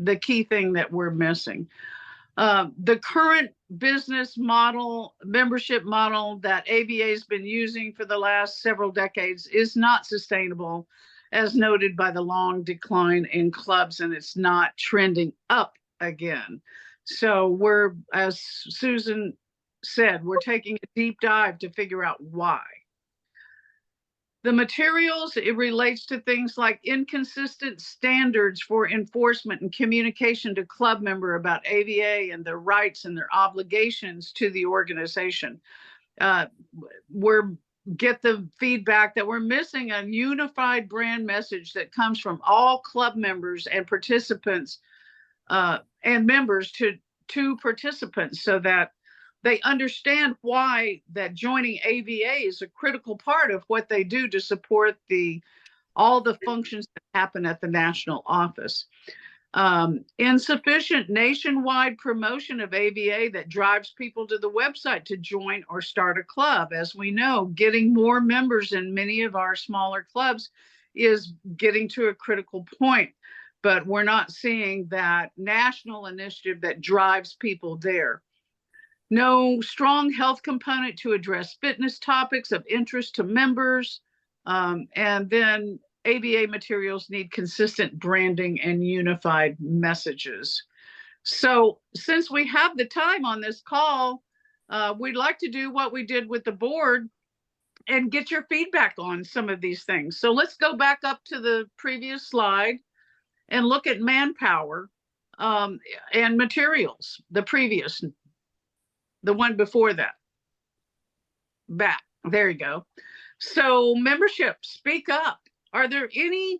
the key thing that we're missing. The current business model, membership model that AVA has been using for the last several decades is not sustainable, as noted by the long decline in clubs, and it's not trending up again. So we're, as Susan said, we're taking a deep dive to figure out why. The materials, it relates to things like inconsistent standards for enforcement and communication to club member about AVA and their rights and their obligations to the organization. We're get the feedback that we're missing a unified brand message that comes from all club members and participants and members to participants, so that they understand why that joining AVA is a critical part of what they do to support all the functions that happen at the national office. Insufficient nationwide promotion of AVA that drives people to the website to join or start a club. As we know, getting more members in many of our smaller clubs is getting to a critical point, but we're not seeing that national initiative that drives people there. No strong health component to address fitness topics of interest to members. And then AVA materials need consistent branding and unified messages. So since we have the time on this call, we'd like to do what we did with the board and get your feedback on some of these things. So let's go back up to the previous slide and look at manpower and materials, the one before that. Back, there you go. So membership, speak up. Are there any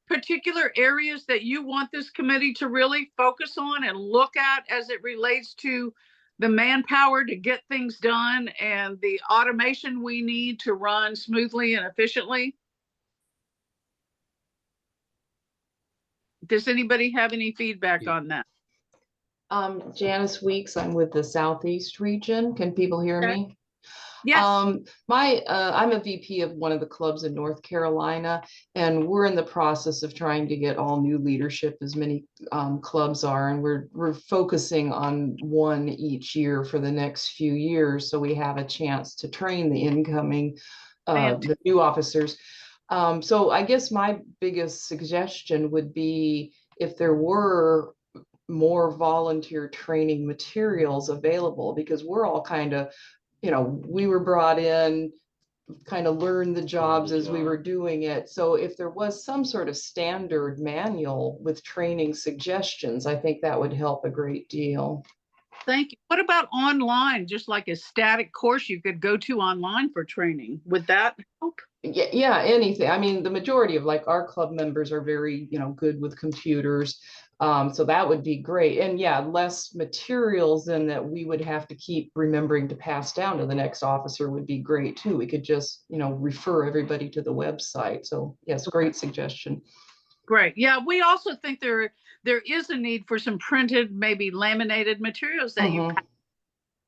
particular areas that you want this committee to really focus on and look at as it relates to the manpower to get things done and the automation we need to run smoothly and efficiently? Does anybody have any feedback on that? Janice Weeks, I'm with the Southeast region. Can people hear me? Yes. I'm a VP of one of the clubs in North Carolina, and we're in the process of trying to get all new leadership, as many clubs are, and we're focusing on one each year for the next few years, so we have a chance to train the incoming, the new officers. So I guess my biggest suggestion would be if there were more volunteer training materials available, because we're all kind of, we were brought in, kind of learned the jobs as we were doing it. So if there was some sort of standard manual with training suggestions, I think that would help a great deal. Thank you. What about online, just like a static course you could go to online for training? Would that help? Yeah, anything. I mean, the majority of our club members are very, good with computers. So that would be great. And yeah, less materials than that we would have to keep remembering to pass down to the next officer would be great too. We could just, refer everybody to the website. So yes, great suggestion. Great. Yeah, we also think there is a need for some printed, maybe laminated materials that you have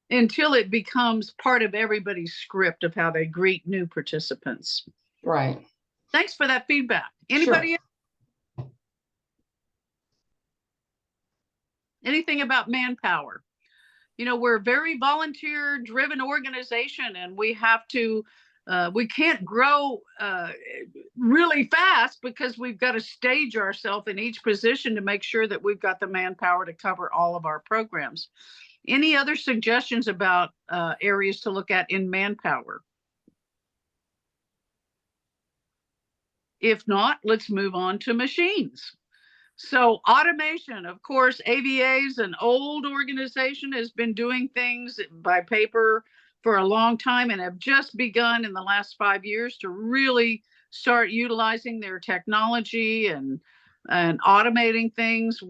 until it becomes part of everybody's script of how they greet new participants. Right. Thanks for that feedback. Anybody else? Anything about manpower? We're a very volunteer driven organization, and we have to we can't grow really fast because we've got to stage ourselves in each position to make sure that we've got the manpower to cover all of our programs. Any other suggestions about areas to look at in manpower? If not, let's move on to machines. So automation, of course, AVA is an old organization, has been doing things by paper for a long time and have just begun in the last 5 years to really start utilizing their technology and automating things.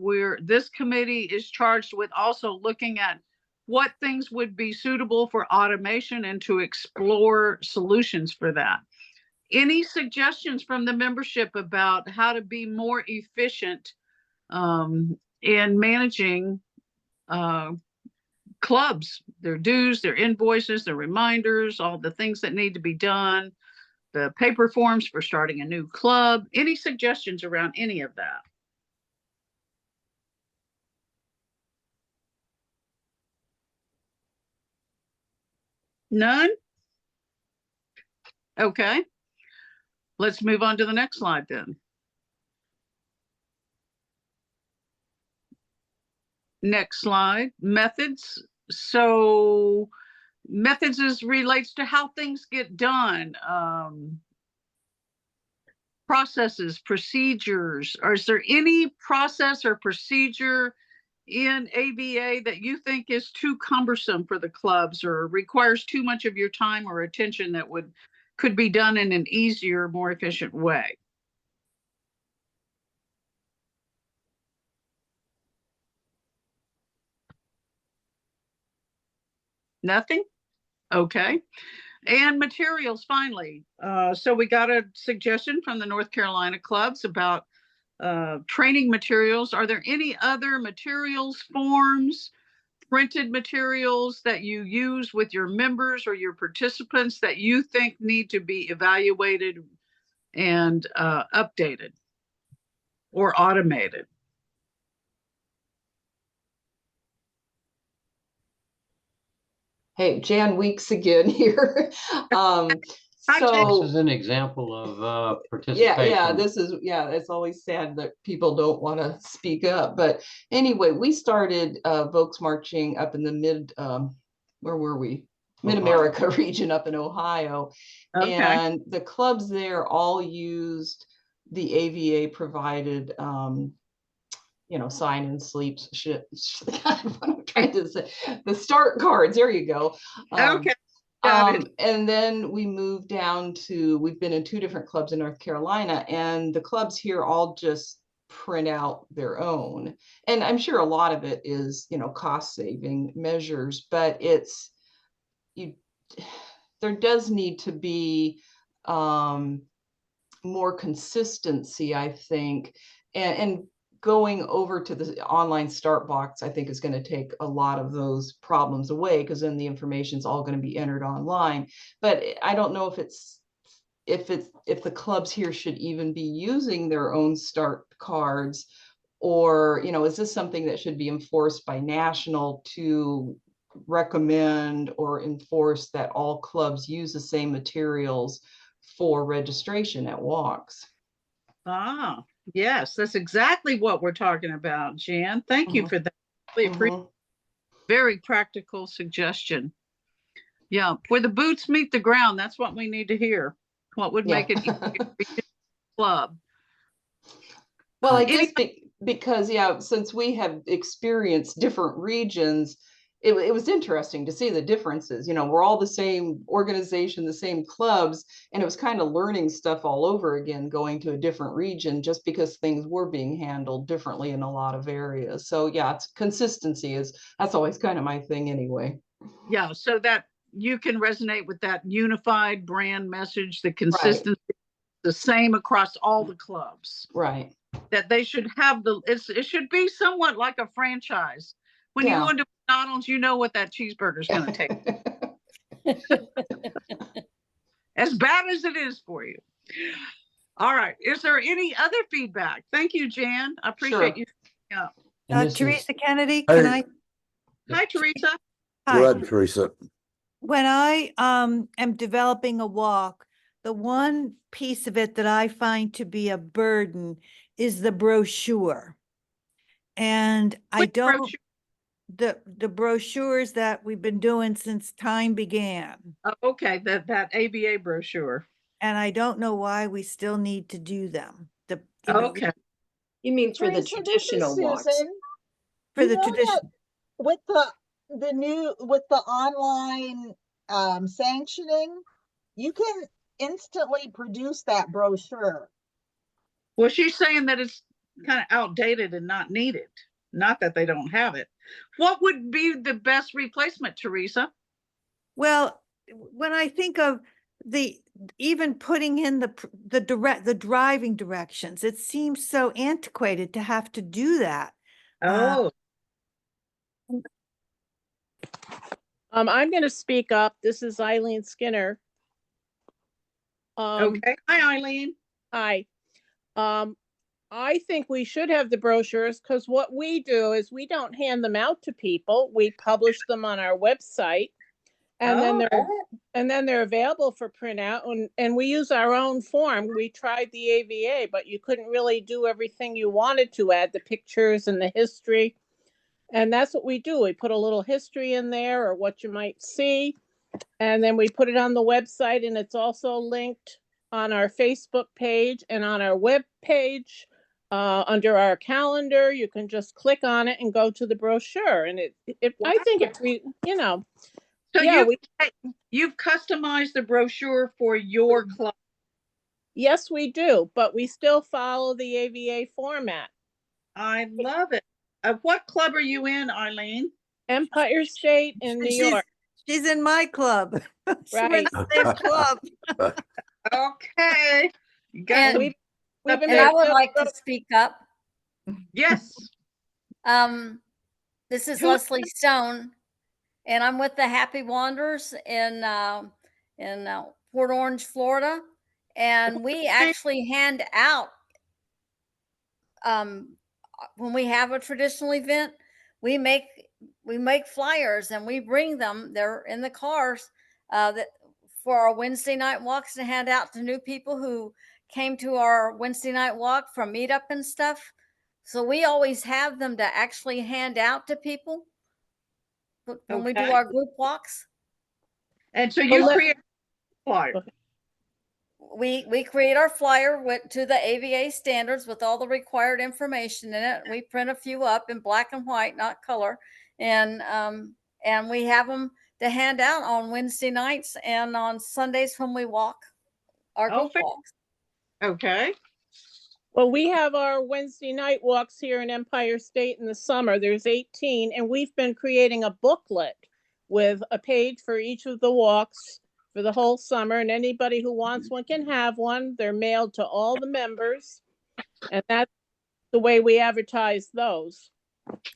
This committee is charged with also looking at what things would be suitable for automation and to explore solutions for that. Any suggestions from the membership about how to be more efficient in managing clubs, their dues, their invoices, their reminders, all the things that need to be done, the paper forms for starting a new club? Any suggestions around any of that? None? Okay. Let's move on to the next slide then. Next slide, methods. So methods is relates to how things get done. Processes, procedures. Is there any process or procedure in ABA that you think is too cumbersome for the clubs or requires too much of your time or attention that could be done in an easier, more efficient way? Nothing? Okay. And materials, finally. So we got a suggestion from the North Carolina clubs about training materials. Are there any other materials, forms, printed materials that you use with your members or your participants that you think need to be evaluated and updated or automated? Hey, Jan Weeks again here. Hi, Jan. This So is an example of yeah, participation. it's always sad that people don't want to speak up. But anyway, we started Volks marching up in the where were we? Mid-America region up in Ohio. Okay. And the clubs there all used the AVA provided sign in sleeps shit. What I'm trying to say. The start cards, there you go. Okay. Got it. And then we moved down to, we've been in 2 different clubs in North Carolina, and the clubs here all just print out their own. And I'm sure a lot of it is, cost saving measures, but there does need to be more consistency, I think, and going over to the online start box, I think, is going to take a lot of those problems away, because then the information is all going to be entered online. But I don't know if the clubs here should even be using their own start cards, or is this something that should be enforced by national to recommend or enforce that all clubs use the same materials for registration at walks? Ah, yes, that's exactly what we're talking about, Jan. Thank you for that. Really appreciate very practical suggestion. Yeah, where the boots meet the ground, that's what we need to hear. What would make it easier for the club? Well, I guess because, since we have experienced different regions, it was interesting to see the differences. We're all the same organization, the same clubs, and it was kind of learning stuff all over again, going to a different region, just because things were being handled differently in a lot of areas. So yeah, consistency that's always kind of my thing anyway. Yeah, so that you can resonate with that unified brand message, the consistency, the same across all the clubs. Right. That they should have it should be somewhat like a franchise. When you go into McDonald's, you know what that cheeseburger is going to take. As bad as it is for you. All right. Is there any other feedback? Thank you, Jan. I appreciate you. Yeah. Teresa Kennedy, can I? Hi, Teresa. Hi. Go ahead, Teresa. When I am developing a walk, the one piece of it that I find to be a burden is the brochure. And I don't, brochure? the brochures that we've been doing since time began. Okay, that ABA brochure. And I don't know why we still need to do them. Okay. You mean for the traditional walks? For the tradition. With the online sanctioning, you can instantly produce that brochure. Well, she's saying that it's kind of outdated and not needed. Not that they don't have it. What would be the best replacement, Teresa? Well, when I think of even putting in the driving directions, it seems so antiquated to have to do that. Oh. I'm going to speak up. This is Eileen Skinner. Okay. Hi, Eileen. Hi. I think we should have the brochures, because what we do is we don't hand them out to people. We publish them on our website, And then Oh. they're available for printout, and we use our own form. We tried the AVA, but you couldn't really do everything you wanted to, add the pictures and the history. And that's what we do. We put a little history in there or what you might see. And then we put it on the website, and it's also linked on our Facebook page and on our web page. Under our calendar, you can just click on it and go to the brochure. And I think it, So yeah, you've customized the brochure for your club. yes, we do, but we still follow the AVA format. I love it. What club are you in, Eileen? Empire State in New York. She's in my club. We're in Right. the same club. Okay. You got And some- We've been And I there would since- like to speak up. Yes. This is Who- Leslie Stone, and I'm with the Happy Wanderers in Port Orange, Florida. And we actually hand out, when we have a traditional event, we make flyers and we bring them. They're in the cars that for our Wednesday night walks to hand out to new people who came to our Wednesday night walk from meetup and stuff. So we always have them to actually hand out to people when we do Okay. our group walks. And so you Well, create a flyer. We create our flyer to the AVA standards with all the required information in it. We print a few up in black and white, not color, and we have them to hand out on Wednesday nights and on Sundays when we walk our Oh, group fair. walks. Okay. Well, we have our Wednesday night walks here in Empire State in the summer. There's 18, and we've been creating a booklet with a page for each of the walks for the whole summer. And anybody who wants one can have one. They're mailed to all the members. And that's the way we advertise those.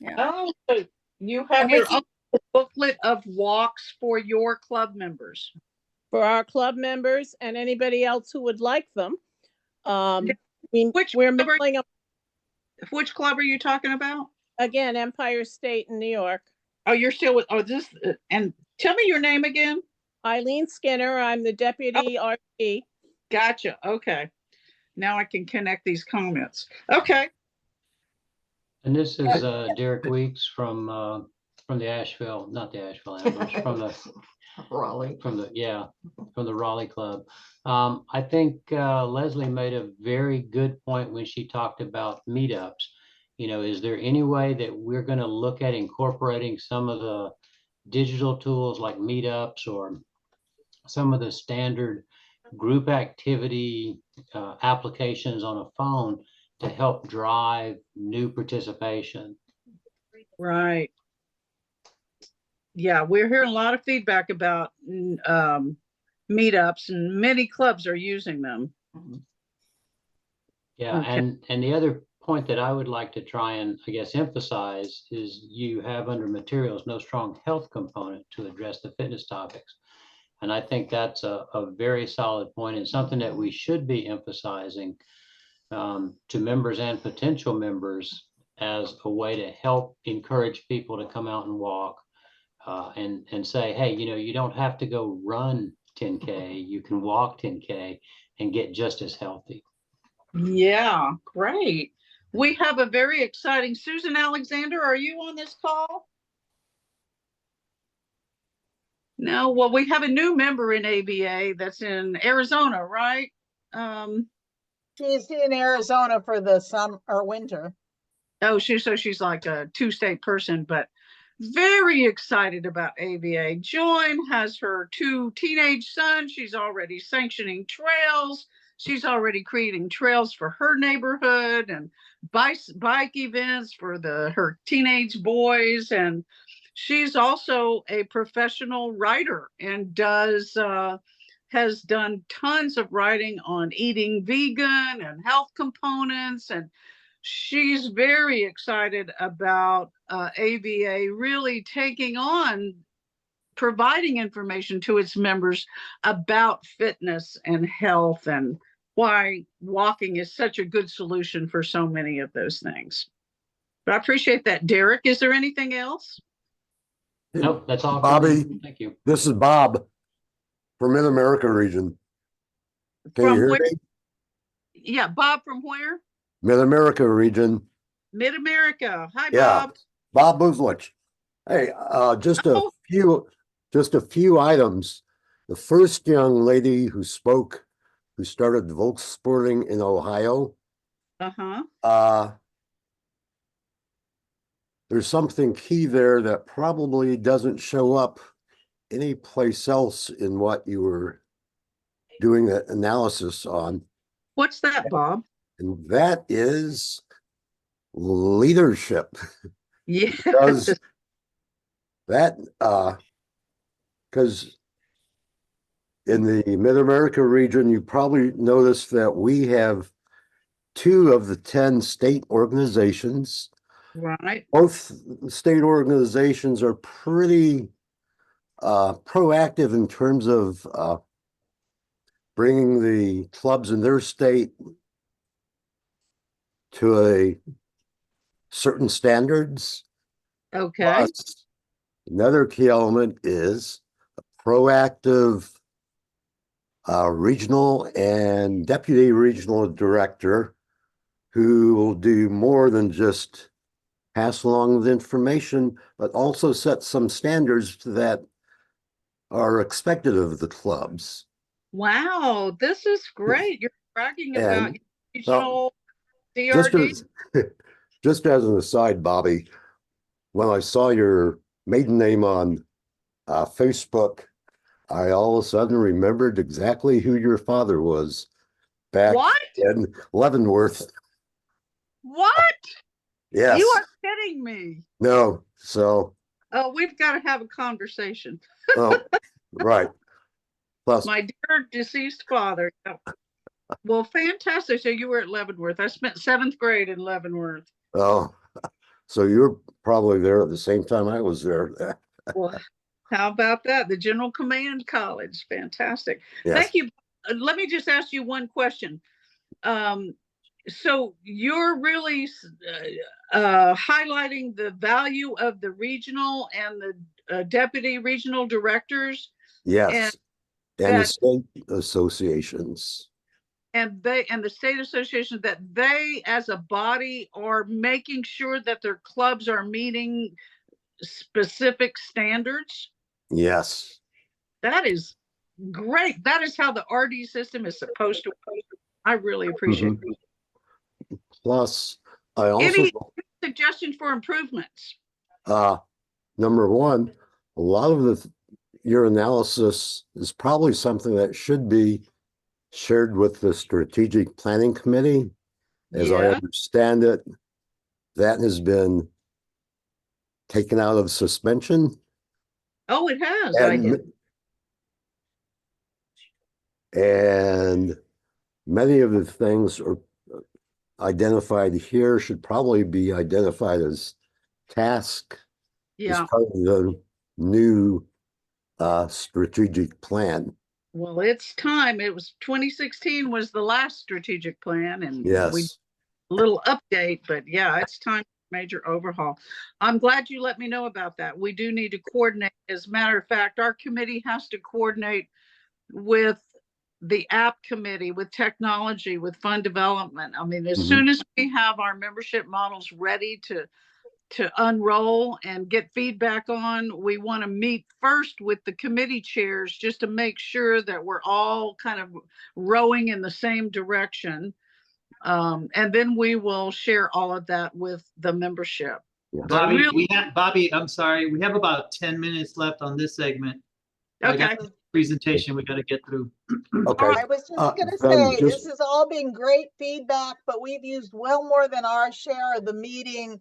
Yeah. Oh, so you have And we your own booklet of walks for your club members. For our club members and anybody else who would like them. We're club are- mailing up, Which club are you talking about? again, Empire State in New York. Oh, you're still with, and tell me your name again. Eileen Skinner, I'm the deputy RP. Gotcha. Okay. Now I can connect these comments. Okay. And this is Derek Weeks from the Asheville, not the Asheville Amherst, Raleigh. from the Raleigh Club. I think Leslie made a very good point when she talked about meetups. You know, is there any way that we're going to look at incorporating some of the digital tools like meetups or some of the standard group activity applications on a phone to help drive new participation? Right. Yeah, we're hearing a lot of feedback about meetups, and many clubs are using them. Yeah, Okay. and the other point that I would like to try and, I guess, emphasize is you have under materials no strong health component to address the fitness topics. And I think that's a very solid point and something that we should be emphasizing to members and potential members as a way to help encourage people to come out and walk and say, hey, you know, you don't have to go run 10K, you can walk 10K and get just as healthy. Yeah, great. We have a very exciting Susan Alexander. Are you on this call? No, well, we have a new member in AVA that's in Arizona, right? She's in Arizona for the summer or winter. Oh, she's like a two-state person, but very excited about AVA. Join has her 2 teenage sons. She's already sanctioning trails. She's already creating trails for her neighborhood and bike events for her teenage boys. And she's also a professional writer and has done tons of writing on eating vegan and health components. And she's very excited about AVA really taking on providing information to its members about fitness and health and why walking is such a good solution for so many of those things. But I appreciate that. Derek, is there anything else? Nope, that's all. for Bobby. me. Thank you. This is Bob from Mid-America region. Can you From hear where? me? Yeah, Bob from where? Mid-America region. Mid-America. Hi, Yeah. Bob. Bob Buzlich. Hey, just Oh. a few items. The first young lady who spoke, who started Volkssporting in Ohio, Uh-huh. there's something key there that probably doesn't show up anyplace else in what you were doing the analysis on, What's that, Bob? and that is leadership. Yes. Because that, because in the Mid-America region, you probably noticed that we have 2 of the 10 state organizations. Right. Both state organizations are pretty proactive in terms of bringing the clubs in their state to a certain standards. Okay. Plus, another key element is a proactive regional and deputy regional director who will do more than just pass along the information, but also set some standards that are expected of the clubs. Wow, this is great. You're bragging about And, regional Just DRD. just as an aside, Bobby, when I saw your maiden name on Facebook, I all of a sudden remembered exactly who your father was back What? in Leavenworth. What? Yes. You are kidding me. No. So. Oh, we've got to have a conversation. Oh, right. Plus, My dear deceased father. Yeah. Well, fantastic. So you were at Leavenworth. I spent 7th grade in Leavenworth. oh, so you're probably there at the same time I was there. Well, how about that? The General Command College. Fantastic. Yes. Thank you. Let me just ask you one question. So you're really highlighting the value of the regional and the deputy regional directors. Yes. And the that- state associations. And the state association, that they as a body are making sure that their clubs are meeting specific standards. Yes. That is great. That is how the RD system is supposed to work. I really appreciate it. Plus, I also Any suggestions for improvements? number one, a lot of your analysis is probably something that should be shared with the strategic planning committee. As I understand it, that has been taken out of suspension. Oh, it has. And many of the things are identified here should probably be identified as task as part of the new strategic plan. Well, it's time. It was 2016 was the last strategic plan, and Yes. a little update, but yeah, it's time for major overhaul. I'm glad you let me know about that. We do need to coordinate. As a matter of fact, our committee has to coordinate with the app committee, with technology, with fund development. I mean, as soon as we have our membership models ready to unroll and get feedback on, we want to meet first with the committee chairs just to make sure that we're all kind of rowing in the same direction. And then we will share all of that with the membership. Bobby, I'm sorry, we have about 10 minutes left on this segment. Okay. Presentation we got to get through. Okay. I was just gonna say, this has all been great feedback, but we've used well more than our share of the meeting.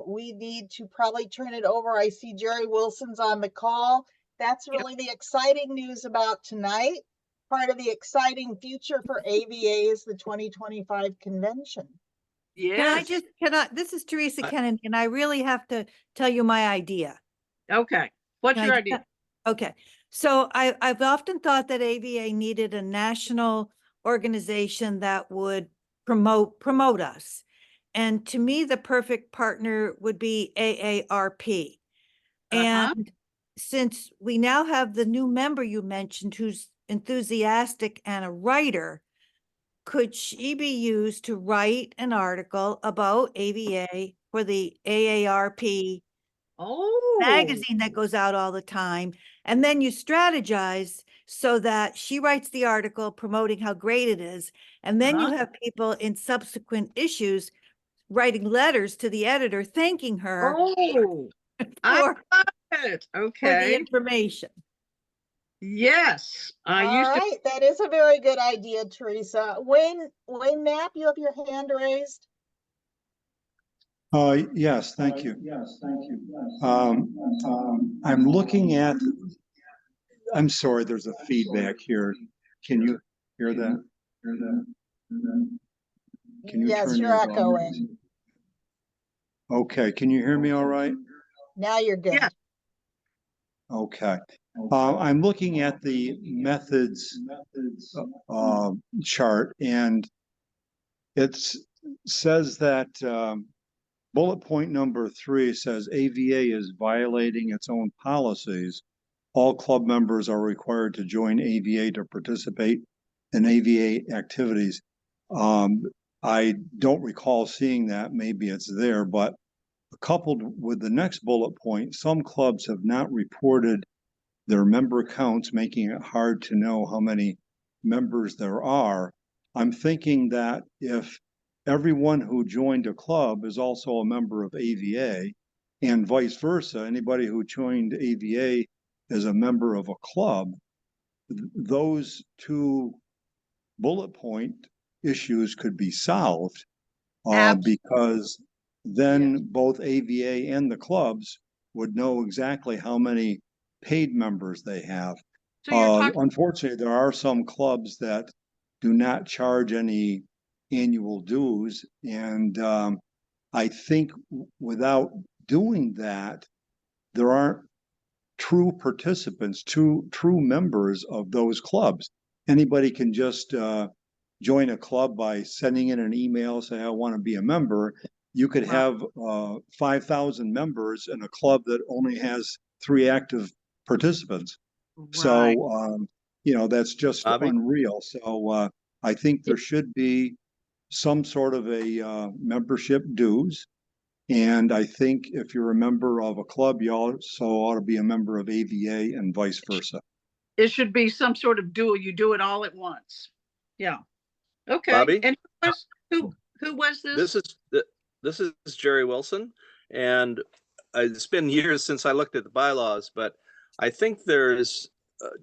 We need to probably turn it over. I see Jerry Wilson's on the call. That's really the exciting news about tonight. Part of the exciting future for AVA is the 2025 convention. Yes. This is Teresa Kennedy, and I really have to tell you my idea. Okay. What's Can your I idea? Okay. So I've often thought that AVA needed a national organization that would promote us. And to me, the perfect partner would be AARP. And since we now have the new member you mentioned who's enthusiastic and a writer, could she be used to write an article about AVA for the AARP Oh. magazine that goes out all the time? And then you strategize so that she writes the article promoting how great it is. And then you have people in subsequent issues writing letters to the editor thanking her Oh, I for, love it. for the Okay. information. Yes, I All used to. right, that is a very good idea, Teresa. Wayne Knapp, you have your hand raised. Yes, thank you. I'm looking at, I'm sorry, there's a feedback here. Can you hear that? Can you Yes, turn you're yours on? echoing. Okay, can you hear me all right? Now you're good. Yeah. Okay. I'm looking at the methods chart, and it says that bullet point number 3 says AVA is violating its own policies. All club members are required to join AVA to participate in AVA activities. I don't recall seeing that. Maybe it's there, but coupled with the next bullet point, some clubs have not reported their member counts, making it hard to know how many members there are. I'm thinking that if everyone who joined a club is also a member of AVA, and vice versa, anybody who joined AVA is a member of a club, those two bullet point issues could be solved because then both AVA and the clubs would know exactly how many paid members they have. So you're talking. Unfortunately, there are some clubs that do not charge any annual dues. And I think without doing that, there aren't true participants, true members of those clubs. Anybody can just join a club by sending in an email, say, I want to be a member. You could have 5,000 members in a club that only has 3 active participants. Right. So, that's just unreal. So I think there should be some sort of a membership dues. And I think if you're a member of a club, you also ought to be a member of AVA and vice versa. It should be some sort of dual. You do it all at once. Yeah. Okay. Bobby? And who was this? This is Jerry Wilson, and it's been years since I looked at the bylaws, but I think there's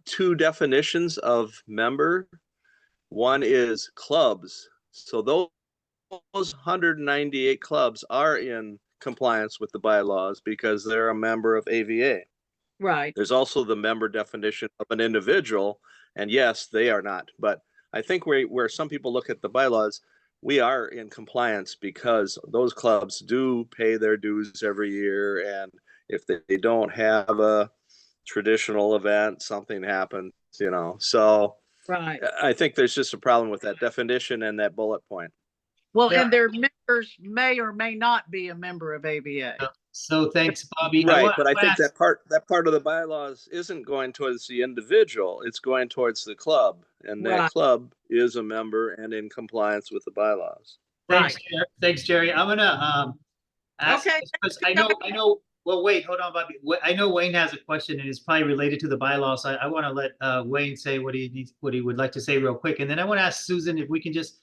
2 definitions of member. One is clubs. So those 198 clubs are in compliance with the bylaws because they're a member of AVA. Right. There's also the member definition of an individual, and yes, they are not. But I think where some people look at the bylaws, we are in compliance because those clubs do pay their dues every year. And if they don't have a traditional event, something happens, So right. I think there's just a problem with that definition and that bullet point. Well, and their members may or may not be a member of AVA. So thanks, Bobby. Right, but I think that part of the bylaws isn't going towards the individual, it's going towards the club. And that club is a member and in compliance with the bylaws. Thanks, Jerry. I'm gonna ask, because I know, well, wait, hold on, Bobby. I know Wayne has a question and it's probably related to the bylaws. I want to let Wayne say what he would like to say real quick. And then I want to ask Susan if we can just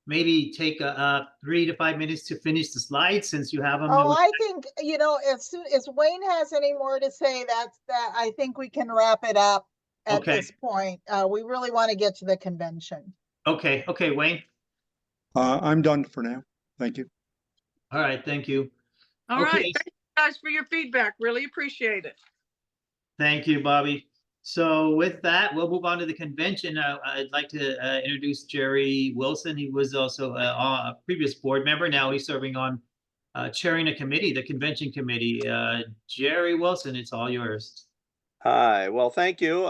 maybe take 3 to 5 minutes to finish the slides since you have them. Oh, I think, as soon as Wayne has any more to say, that I think we can wrap it up at this point. We really want to get to the convention. Okay, Wayne. I'm done for now. Thank you. All right, thank you. All right, thank you guys for your feedback. Really appreciate it. Thank you, Bobby. So with that, we'll move on to the convention. I'd like to introduce Jerry Wilson. He was also a previous board member. Now he's serving on chairing a committee, the convention committee. Jerry Wilson, it's all yours. Hi, well, thank you.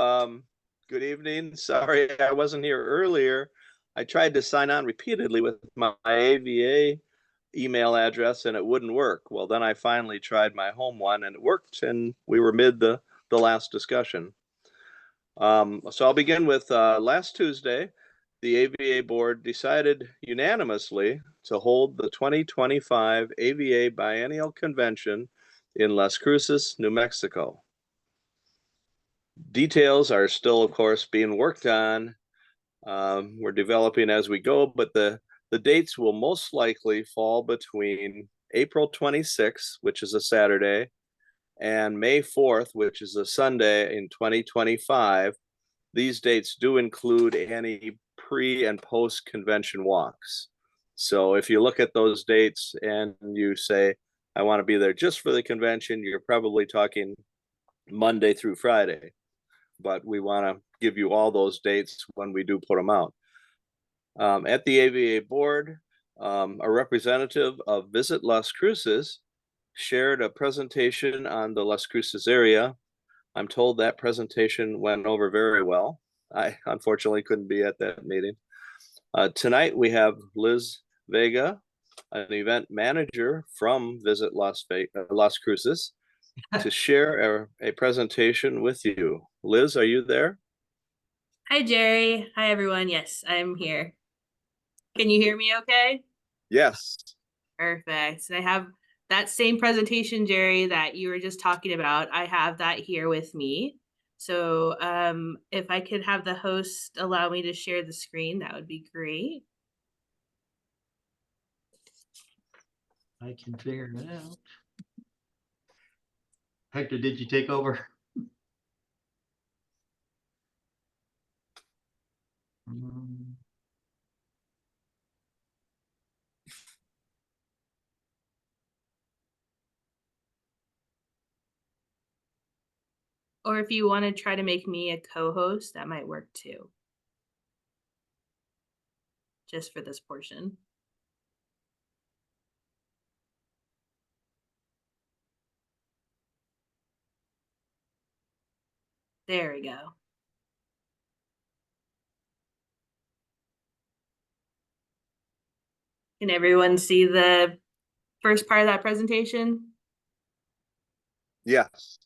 Good evening. Sorry I wasn't here earlier. I tried to sign on repeatedly with my AVA email address and it wouldn't work. Well, then I finally tried my home one and it worked, and we were mid the last discussion. So I'll begin with last Tuesday, the AVA board decided unanimously to hold the 2025 AVA Biennial Convention in Las Cruces, New Mexico. Details are still, of course, being worked on. We're developing as we go, but the dates will most likely fall between April 26th, which is a Saturday, and May 4th, which is a Sunday in 2025. These dates do include any pre and post convention walks. So if you look at those dates and you say, I want to be there just for the convention, you're probably talking Monday through Friday. But we want to give you all those dates when we do put them out. At the AVA board, a representative of Visit Las Cruces shared a presentation on the Las Cruces area. I'm told that presentation went over very well. I unfortunately couldn't be at that meeting. Tonight we have Liz Vega, an event manager from Visit Las Cruces, to share a presentation with you. Liz, are you there? Hi, Jerry. Hi, everyone. Yes, I'm here. Can you hear me okay? Yes. Perfect. So I have that same presentation, Jerry, that you were just talking about. I have that here with me. So if I could have the host allow me to share the screen, that would be great. I can figure it out. Hector, did you take over? Or if you want to try to make me a co-host, that might work too. Just for this portion. There we go. Can everyone see the first part of that presentation? Yes.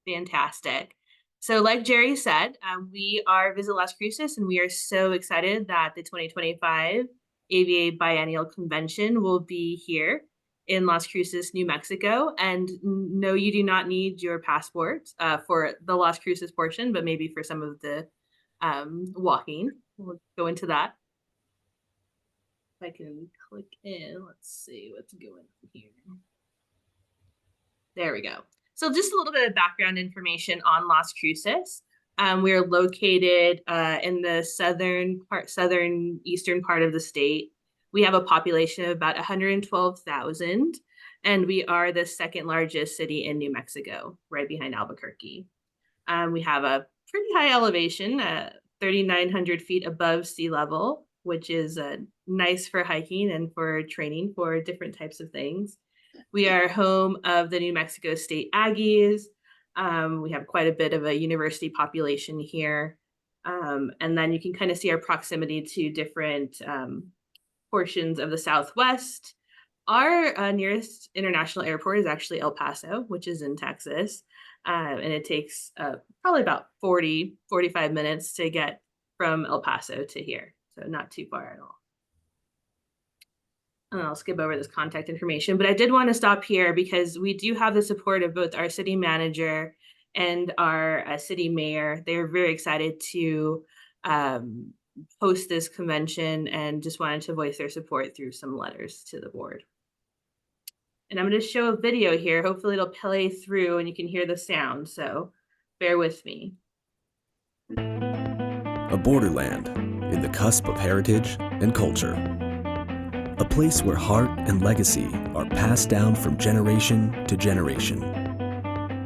Fantastic. So like Jerry said, we are Visit Las Cruces, and we are so excited that the 2025 AVA Biennial Convention will be here in Las Cruces, New Mexico. And no, you do not need your passport for the Las Cruces portion, but maybe for some of the walking. We'll go into that. If I can click in, let's see what's going on here. There we go. So just a little bit of background information on Las Cruces. We are located in the southeastern part of the state. We have a population of about 112,000, and we are the second largest city in New Mexico, right behind Albuquerque. We have a pretty high elevation, 3,900 feet above sea level, which is nice for hiking and for training for different types of things. We are home of the New Mexico State Aggies. We have quite a bit of a university population here. And then you can kind of see our proximity to different portions of the Southwest. Our nearest international airport is actually El Paso, which is in Texas. And it takes probably about 45 minutes to get from El Paso to here. So not too far at all. And I'll skip over this contact information, but I did want to stop here because we do have the support of both our city manager and our city mayor. They're very excited to host this convention and just wanted to voice their support through some letters to the board. And I'm going to show a video here. Hopefully it'll play through and you can hear the sound, so bear with me. A borderland in the cusp of heritage and culture. A place where heart and legacy are passed down from generation to generation.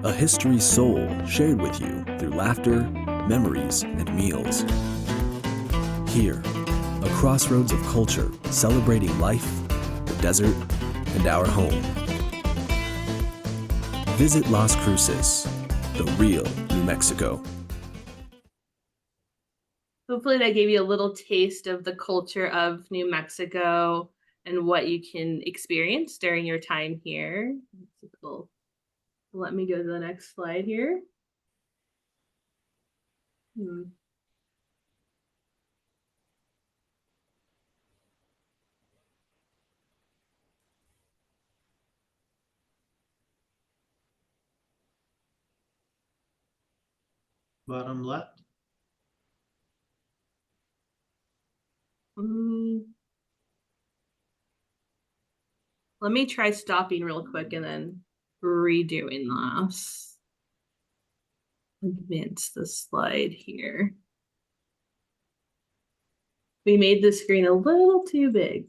A history's soul shared with you through laughter, memories, and meals. Here, a crossroads of culture celebrating life, the desert, and our home. Visit Las Cruces, the real New Mexico. Hopefully that gave you a little taste of the culture of New Mexico and what you can experience during your time here. Let me go to the next slide here. Bottom left. Let me try stopping real quick and then redoing this. Advance the slide here. We made the screen a little too big.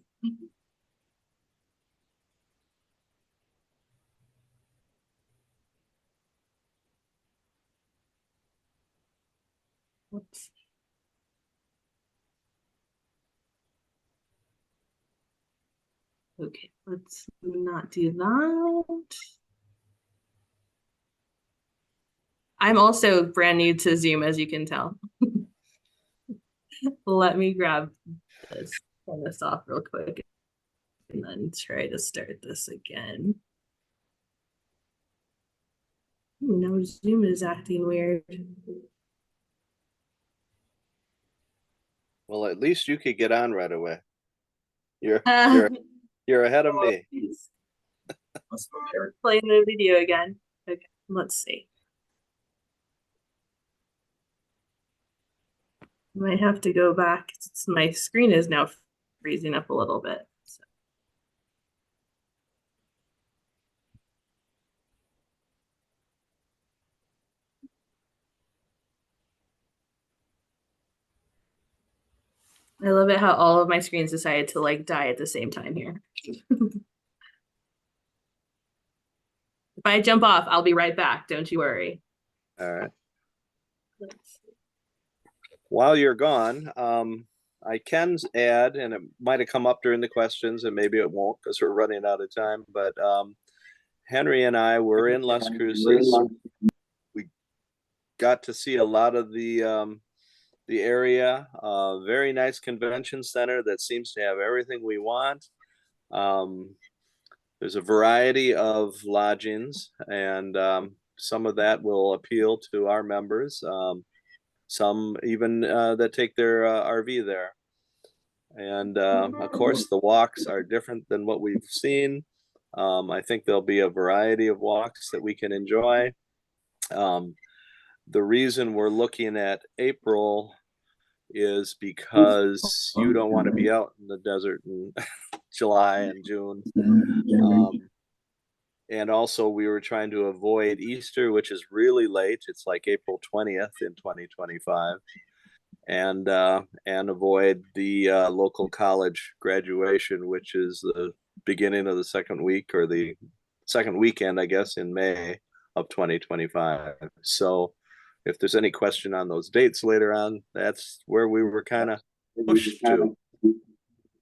Whoops. Okay, let's not do that. I'm also brand new to Zoom, as you can tell. Let me grab this, turn this off real quick, and then try to start this again. No, Zoom is acting weird. Well, at least you could get on right away. You're ahead of me. Let's play the video again. Okay, let's see. Might have to go back. My screen is now freezing up a little bit. So. I love it how all of my screens decided to like die at the same time here. If I jump off, I'll be right back. Don't you worry. All right. While you're gone, I can add, and it might have come up during the questions, and maybe it won't because we're running out of time, but Henry and I were in Las Cruces. We got to see a lot of the area, very nice convention center that seems to have everything we want. There's a variety of lodgings, and some of that will appeal to our members. Some even that take their RV there. And of course, the walks are different than what we've seen. I think there'll be a variety of walks that we can enjoy. The reason we're looking at April is because you don't want to be out in the desert in July and June. And also we were trying to avoid Easter, which is really late. It's like April 20th in 2025. And avoid the local college graduation, which is the beginning of the second week or the second weekend, I guess, in May of 2025. So if there's any question on those dates later on, that's where we were kind of pushed to.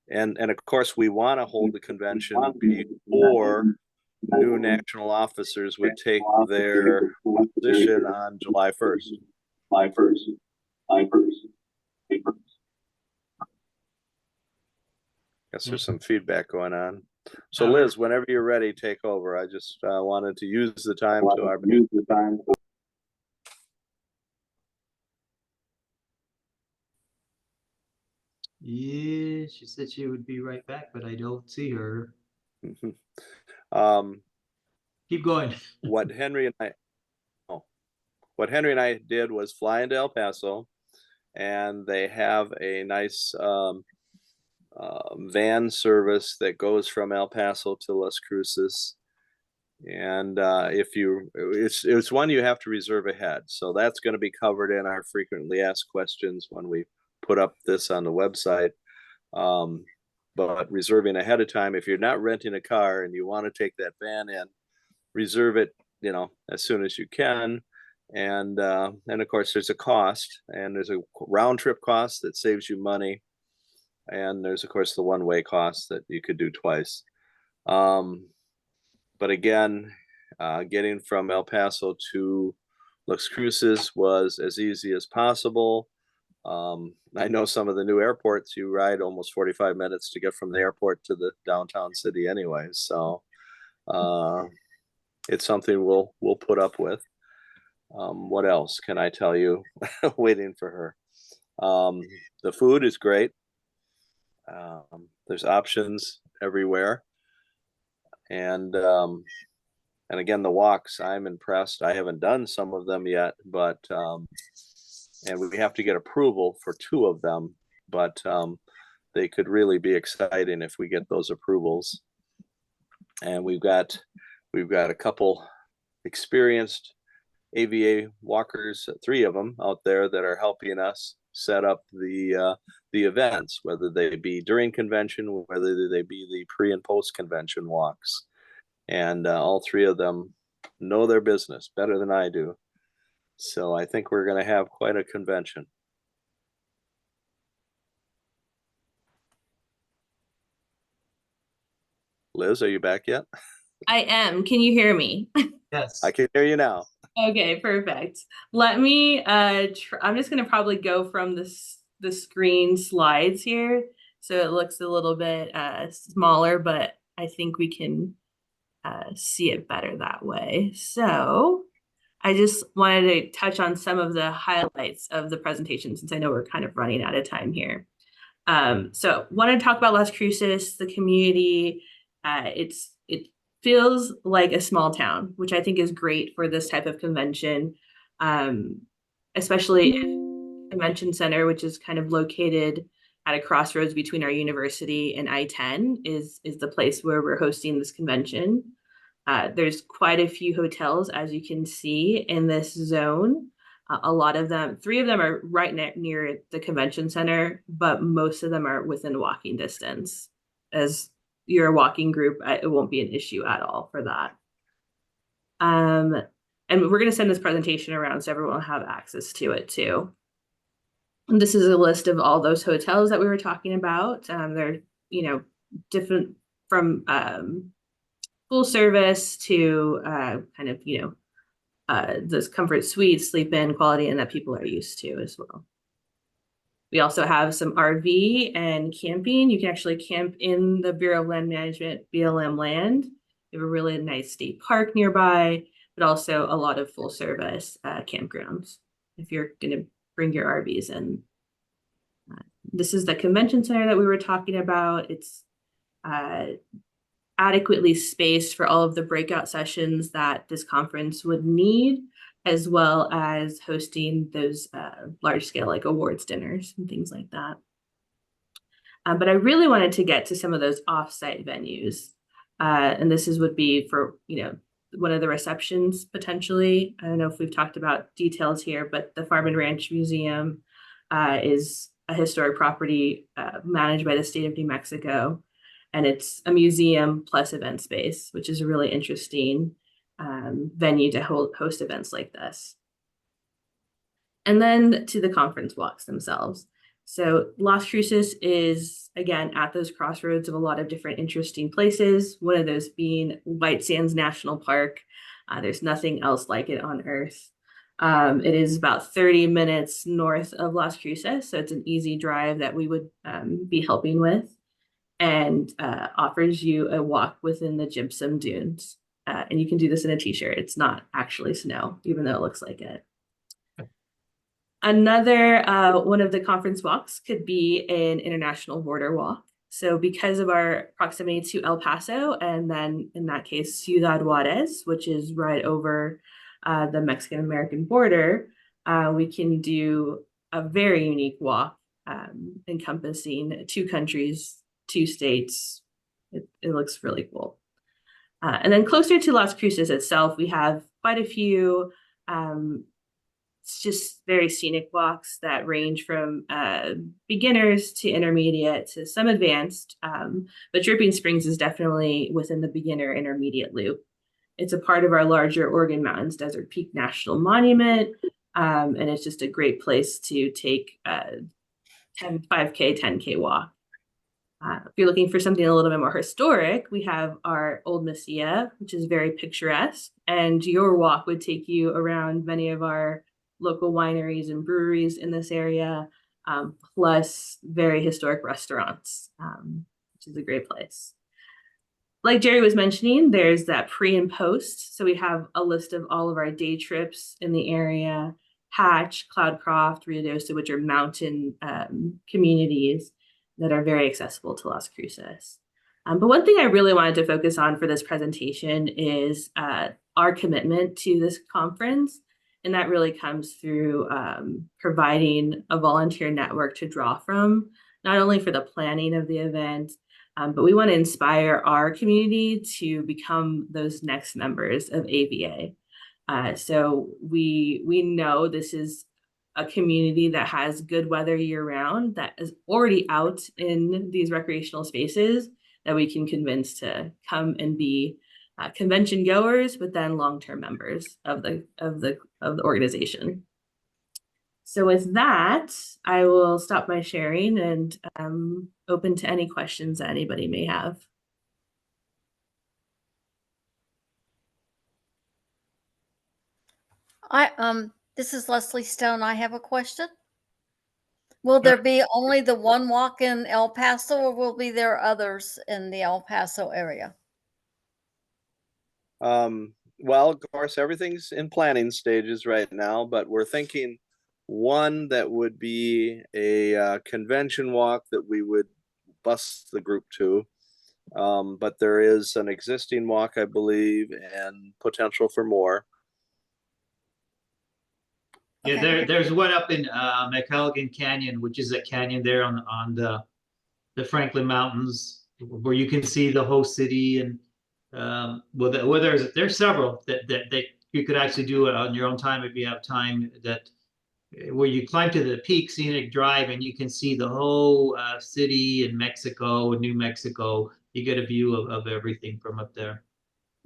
And of course, we want to hold the convention before new national officers would take their position on July 1st. Guess there's some feedback going on. So Liz, whenever you're ready, take over. I just wanted to use the time to our Yeah, she said she would be right back, but I don't see her. Keep going. What Henry and I did was fly into El Paso, and they have a nice van service that goes from El Paso to Las Cruces. And it's one you have to reserve ahead. So that's going to be covered in our frequently asked questions when we put up this on the website. But reserving ahead of time, if you're not renting a car and you want to take that van in, reserve it, as soon as you can. And of course there's a cost, and there's a round trip cost that saves you money. And there's of course the one-way cost that you could do twice. But again, getting from El Paso to Las Cruces was as easy as possible. I know some of the new airports, you ride almost 45 minutes to get from the airport to the downtown city anyway. So it's something we'll put up with. What else can I tell you? Waiting for her. The food is great. There's options everywhere. And again, the walks, I'm impressed. I haven't done some of them yet, but and we have to get approval for 2 of them, but they could really be exciting if we get those approvals. And we've got a couple experienced AVA walkers, 3 of them out there that are helping us set up the events, whether they be during convention, whether they be the pre and post convention walks. And all 3 of them know their business better than I do. So I think we're going to have quite a convention. Liz, are you back yet? I am. Can you hear me? Yes. I can hear you now. Okay, perfect. Let me, I'm just gonna probably go from the screen slides here. So it looks a little bit smaller, but I think we can see it better that way. So I just wanted to touch on some of the highlights of the presentation since I know we're kind of running out of time here. So wanted to talk about Las Cruces, the community. It feels like a small town, which I think is great for this type of convention, especially Convention Center, which is kind of located at a crossroads between our university and I-10 is the place where we're hosting this convention. There's quite a few hotels, as you can see in this zone. A lot of them, 3 of them are right near the convention center, but most of them are within walking distance. As you're a walking group, it won't be an issue at all for that. And we're going to send this presentation around so everyone will have access to it too. And this is a list of all those hotels that we were talking about. They're, different from full service to kind of, those comfort suites, sleep in, quality, and that people are used to as well. We also have some RV and camping. You can actually camp in the Bureau of Land Management, BLM land. We have a really nice state park nearby, but also a lot of full service campgrounds if you're going to bring your RVs in. This is the convention center that we were talking about. It's adequately spaced for all of the breakout sessions that this conference would need, as well as hosting those large scale like awards dinners and things like that. But I really wanted to get to some of those offsite venues. And this would be for, one of the receptions potentially. I don't know if we've talked about details here, but the Farm and Ranch Museum is a historic property managed by the state of New Mexico. And it's a museum plus event space, which is a really interesting venue to host events like this. And then to the conference walks themselves. So Las Cruces is, again, at those crossroads of a lot of different interesting places, one of those being White Sands National Park. There's nothing else like it on Earth. It is about 30 minutes north of Las Cruces, so it's an easy drive that we would be helping with, and offers you a walk within the gypsum dunes. And you can do this in a t-shirt. It's not actually snow, even though it looks like it. Another one of the conference walks could be an international border walk. So because of our proximity to El Paso, and then in that case, Ciudad Juarez, which is right over the Mexican-American border, we can do a very unique walk encompassing 2 countries, 2 states. It looks really cool. And then closer to Las Cruces itself, we have quite a few it's just very scenic walks that range from beginners to intermediate to some advanced, but Dripping Springs is definitely within the beginner intermediate loop. It's a part of our larger Organ Mountains Desert Peak National Monument, and it's just a great place to take a 5K, 10K walk. If you're looking for something a little bit more historic, we have our Old Mesilla, which is very picturesque, and your walk would take you around many of our local wineries and breweries in this area, plus very historic restaurants, which is a great place. Like Jerry was mentioning, there's that pre and post. So we have a list of all of our day trips in the area: Hatch, Cloudcroft, Ruidoso, which are mountain communities that are very accessible to Las Cruces. But one thing I really wanted to focus on for this presentation is our commitment to this conference. And that really comes through providing a volunteer network to draw from, not only for the planning of the event, but we want to inspire our community to become those next members of AVA. So we know this is a community that has good weather year round, that is already out in these recreational spaces, that we can convince to come and be convention goers, but then long-term members of the organization. So with that, I will stop my sharing and open to any questions that anybody may have. This is Leslie Stone. I have a question. Will there be only the one walk in El Paso, or will be there others in the El Paso area? Well, of course, everything's in planning stages right now, but we're thinking one that would be a convention walk that we would bus the group to. But there is an existing walk, I believe, and potential for more. Yeah, there's one up in McElligin Canyon, which is a canyon there on the Franklin Mountains, where you can see the whole city. And well, there's several that you could actually do it on your own time if you have time, that where you climb to the peak scenic drive and you can see the whole city in Mexico and New Mexico. You get a view of everything from up there.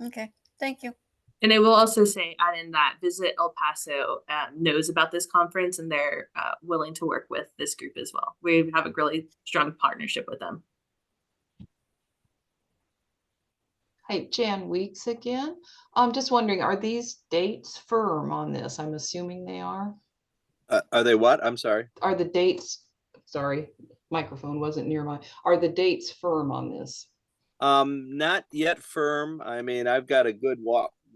Okay, thank you. And I will also say, add in that Visit El Paso knows about this conference, and they're willing to work with this group as well. We have a really strong partnership with them. Hey, Jan Weeks again. I'm just wondering, are these dates firm on this? I'm assuming they are. Are they what? I'm sorry. Are the dates, sorry, microphone wasn't near my, are the dates firm on this? Not yet firm. I mean, I've got a good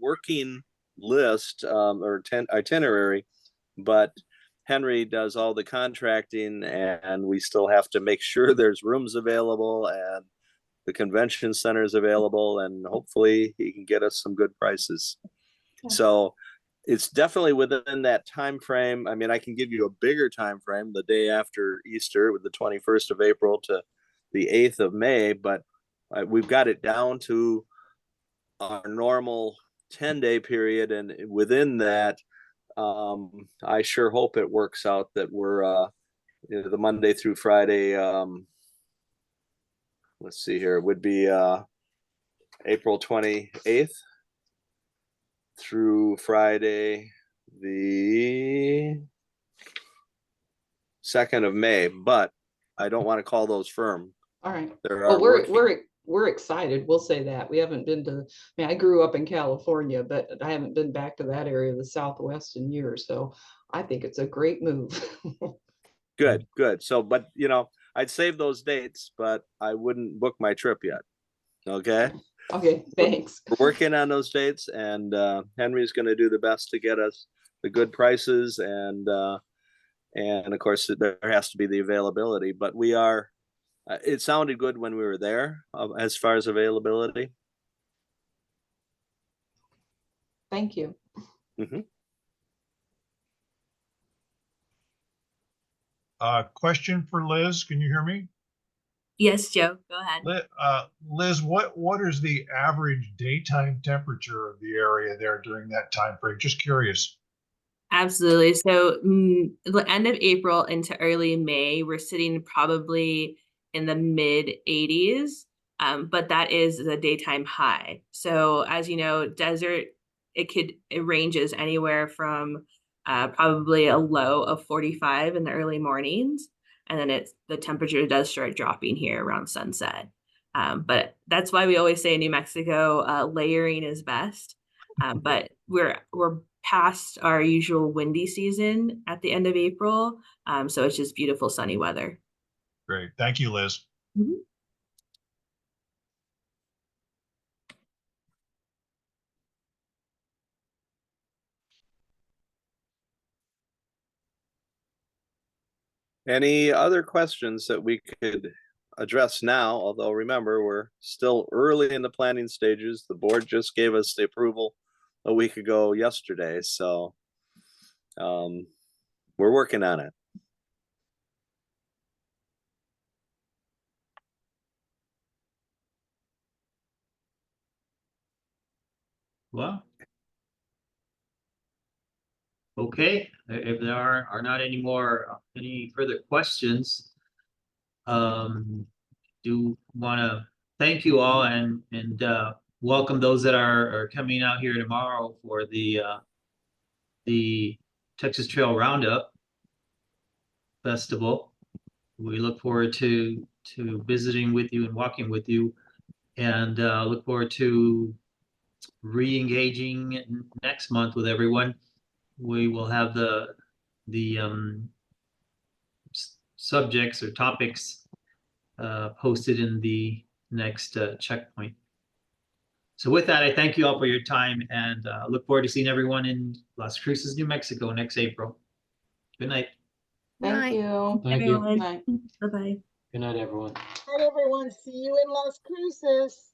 working list or itinerary, but Henry does all the contracting, and we still have to make sure there's rooms available and the convention center is available, and hopefully he can get us some good prices. Okay. So it's definitely within that time frame. I mean, I can give you a bigger time frame, the day after Easter, with the 21st of April to the 8th of May, but we've got it down to our normal 10-day period, and within that, I sure hope it works out that we're the Monday through Friday. Let's see here. It would be April 28th through Friday the 2nd of May, but I don't want to call those firm. All right. Well, we're excited. We'll say that. We haven't been to, I mean, I grew up in California, but I haven't been back to that area of the Southwest in years. So I think it's a great move. Good. So, but you know, I'd save those dates, but I wouldn't book my trip yet. Okay. Okay. Thanks. We're working on those dates, and Henry's going to do the best to get us the good prices, and of course there has to be the availability, but we are, it sounded good when we were there as far as availability. Thank you. Mm-hmm. Question for Liz. Can you hear me? Yes, Joe, go ahead. Liz, what is the average daytime temperature of the area there during that time frame? Just curious. Absolutely. So the end of April into early May, we're sitting probably in the mid 80s, but that is the daytime high. So as you know, desert, it ranges anywhere from probably a low of 45 in the early mornings, and then the temperature does start dropping here around sunset. But that's why we always say in New Mexico, layering is best. But we're past our usual windy season at the end of April. So it's just beautiful sunny weather. Great. Thank you, Liz. Mhm. Any other questions that we could address now? Although remember, we're still early in the planning stages. The board just gave us the approval a week ago yesterday, so we're working on it. Well. Okay, if there are not any further questions, do want to thank you all and welcome those that are coming out here tomorrow for the Texas Trail Roundup Festival. We look forward to visiting with you and walking with you, and look forward to re-engaging next month with everyone. We will have the subjects or topics posted in the next checkpoint. So with that, I thank you all for your time, and look forward to seeing everyone in Las Cruces, New Mexico next April. Good night. Thank you. Thank you. Good night. Bye-bye. Good night, everyone. Hi, everyone. See you in Las Cruces.